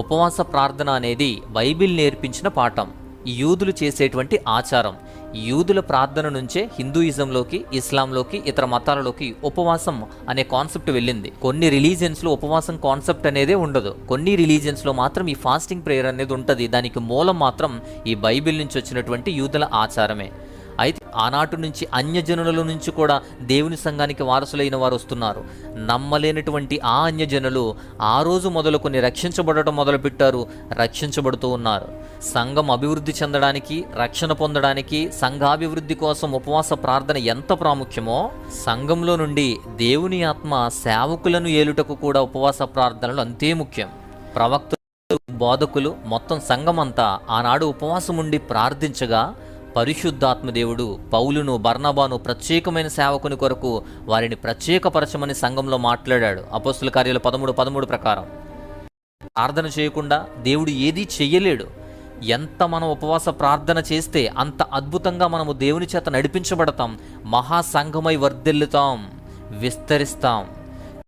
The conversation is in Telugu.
ఉపవాస ప్రార్థన అనేది బైబిల్ నేర్పించిన పాఠం, యూదులు చేసేటువంటి ఆచారం. యూదుల ప్రార్థన నుంచే హిందూయిజంలోకి, ఇస్లాంలోకి, ఇతర మతాలలోకి ఉపవాసం అనే కాన్సెప్ట్ వెళ్ళింది. కొన్ని రిలీజియన్స్లో ఉపవాసం కాన్సెప్ట్ అనేదే ఉండదు, కొన్ని రిలీజియన్స్లో మాత్రం ఈ ఫాస్టింగ్ ప్రేయర్ అనేది ఉంటుంది. దానికి మూలం మాత్రం ఈ బైబిల్ నుంచి వచ్చినటువంటి యూదుల ఆచారమే. అయితే ఆనాటి నుంచి అన్యజనుల నుంచి కూడా దేవుని సంఘానికి వారసులైన వారు వస్తున్నారు. నమ్మలేనటువంటి ఆ అన్యజనులు ఆ రోజు మొదలుకొని రక్షించబడటం మొదలుపెట్టారు, రక్షించబడుతూ ఉన్నారు. సంఘం అభివృద్ధి చెందడానికి, రక్షణ పొందడానికి, సంఘాభివృద్ధి కోసం ఉపవాస ప్రార్థన ఎంత ప్రాముఖ్యమో, సంఘంలో నుండి దేవుని ఆత్మ సేవకులను ఏలుటకు కూడా ఉపవాస ప్రార్థనలు అంతే ముఖ్యం. ప్రవక్తలు, బోధకులు, మొత్తం సంఘమంతా ఆనాడు ఉపవాసం ఉండి ప్రార్థించగా పరిశుద్ధాత్మదేవుడు పౌలును, బర్నబాను ప్రత్యేకమైన సేవకుని కొరకు వారిని ప్రత్యేకపరచమని సంఘంలో మాట్లాడాడు. అపోస్తుల కార్యాలు 13:13 ప్రకారం. ప్రార్థన చేయకుండా దేవుడు ఏదీ చెయ్యలేడు. ఎంత మనం ఉపవాస ప్రార్థన చేస్తే అంత అద్భుతంగా మనము దేవుని చేత నడిపించబడతాం, మహాసంఘమై వర్ధిల్లుతాం, విస్తరిస్తాం.